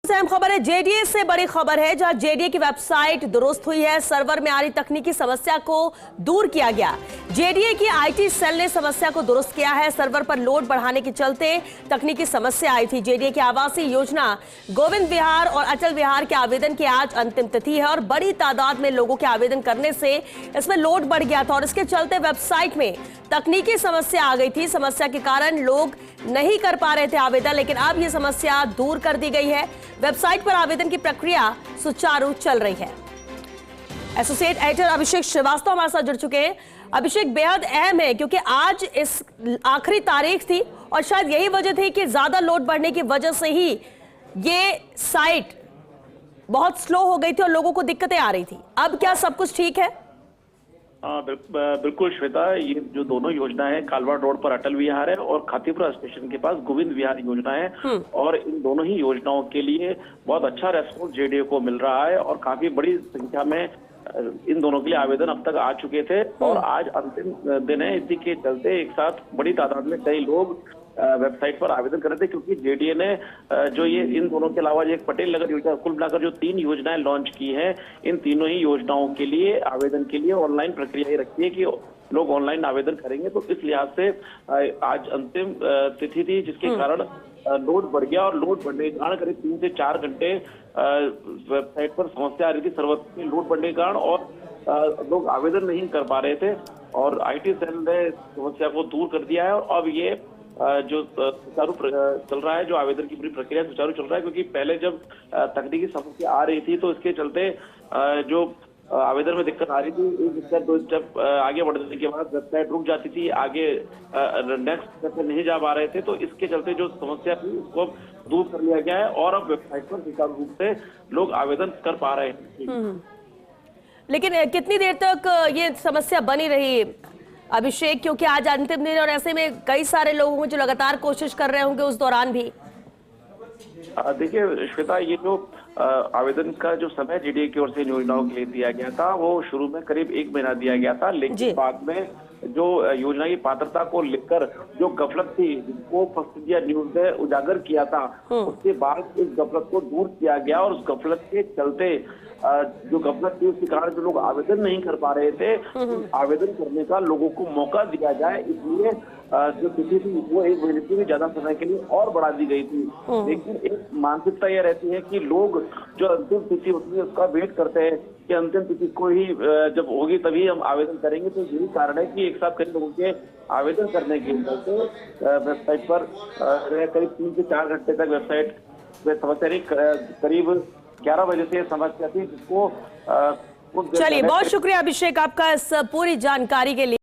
से अहम खबर है, जेडीए से बड़ी खबर है, जहां जेडीए की वेबसाइट दुरुस्त हुई है। सर्वर में आ रही तकनीकी समस्या को दूर किया गया। जेडीए की आईटी सेल ने समस्या को दुरुस्त किया है। सर्वर पर लोड बढ़ाने के चलते तकनीकी समस्या आई थी। जेडीए की आवासीय योजना गोविंद विहार और अटल विहार के आवेदन की आज अंतिम तिथि है और बड़ी तादाद में लोगों के आवेदन करने से इसमें लोड बढ़ गया था और इसके चलते वेबसाइट में तकनीकी समस्या आ गई थी। समस्या के कारण लोग नहीं कर पा रहे थे आवेदन, लेकिन अब यह समस्या दूर कर दी गई है। वेबसाइट पर आवेदन की प्रक्रिया सुचारू चल रही है। एसोसिएट एडिटर अभिषेक श्रीवास्तव हमारे साथ जुड़ चुके हैं। अभिषेक, बेहद अहम है क्योंकि आज इस आखिरी तारीख थी और शायद यही वजह थी कि ज्यादा लोड बढ़ने की वजह से ही ये साइट बहुत स्लो हो गई थी और लोगों को दिक्कतें आ रही थी। अब क्या सब कुछ ठीक है? बिल्कुल श्वेता, ये जो दोनों योजनाएं हैं, कालवाड़ रोड पर अटल विहार है और खातीपुरा स्टेशन के पास गोविंद विहार योजना है और इन दोनों ही योजनाओं के लिए बहुत अच्छा रेस्पॉन्स जेडीए को मिल रहा है और काफी बड़ी संख्या में इन दोनों के लिए आवेदन अब तक आ चुके थे और आज अंतिम दिन है। इसी के चलते एक साथ बड़ी तादाद में कई लोग वेबसाइट पर आवेदन कर रहे थे क्योंकि जेडीए ने जो ये इन दोनों के अलावा एक पटेल नगर योजना कुल मिलाकर जो 3 योजनाएं लॉन्च की हैं, इन तीनों ही योजनाओं के लिए आवेदन के लिए ऑनलाइन प्रक्रिया ही रखी है कि लोग ऑनलाइन आवेदन करेंगे। तो इस लिहाज से आज अंतिम तिथि थी जिसके कारण लोड बढ़ गया और लोड बढ़ने के कारण करीब 3 से 4 घंटे वेबसाइट पर समस्या आ रही थी सर्वर में लोड बढ़ने के कारण और लोग आवेदन नहीं कर पा रहे थे और आईटी सेल ने समस्या को दूर कर दिया है और अब ये जो सुचारू चल रहा है, जो आवेदन की पूरी प्रक्रिया सुचारू चल रहा है क्योंकि पहले जब तकनीकी समस्या आ रही थी तो इसके चलते जो आवेदन में दिक्कत आ रही थी, एक स्टेप 2 स्टेप आगे बढ़ने के बाद वेबसाइट रुक जाती थी, आगे नेक्स्ट स्टेप पे नहीं जा पा रहे थे। तो इसके चलते जो समस्या थी उसको दूर कर लिया गया है और अब वेबसाइट पर सुचारू रूप से लोग आवेदन कर पा रहे हैं। लेकिन कितनी देर तक ये समस्या बनी रही अभिषेक, क्योंकि आज अंतिम दिन और ऐसे में कई सारे लोग होंगे जो लगातार कोशिश कर रहे होंगे उस दौरान भी? देखिए श्वेता, ये जो आवेदन का जो समय जेडीए की ओर से योजनाओं के लिए दिया गया था वो शुरू में करीब 1 महीना दिया गया था, लेकिन बाद में जो योजना की पात्रता को लेकर जो गफलत थी वो फर्स्ट इंडिया न्यूज ने उजागर किया था, उसके बाद इस गफलत को दूर किया गया और उस गफलत के चलते जो गफलत थी उसके कारण जो लोग आवेदन नहीं कर पा रहे थे, आवेदन करने का लोगों को मौका दिया जाए, इसलिए जो तिथि थी वो 1 महीने से भी ज्यादा समय के लिए और बढ़ा दी गई थी। लेकिन एक मानसिकता यह रहती है कि लोग जो अंतिम तिथि होती है उसका वेट करते हैं कि अंतिम तिथि को ही जब होगी तभी हम आवेदन करेंगे। तो यही कारण है कि एक साथ कई लोगों के आवेदन करने के लिए वेबसाइट पर करीब 3 से 4 घंटे तक वेबसाइट में समस्या रही। करीब 11 बजे से समस्या थी जिसको चलिए, बहुत शुक्रिया अभिषेक आपका इस पूरी जानकारी के लिए।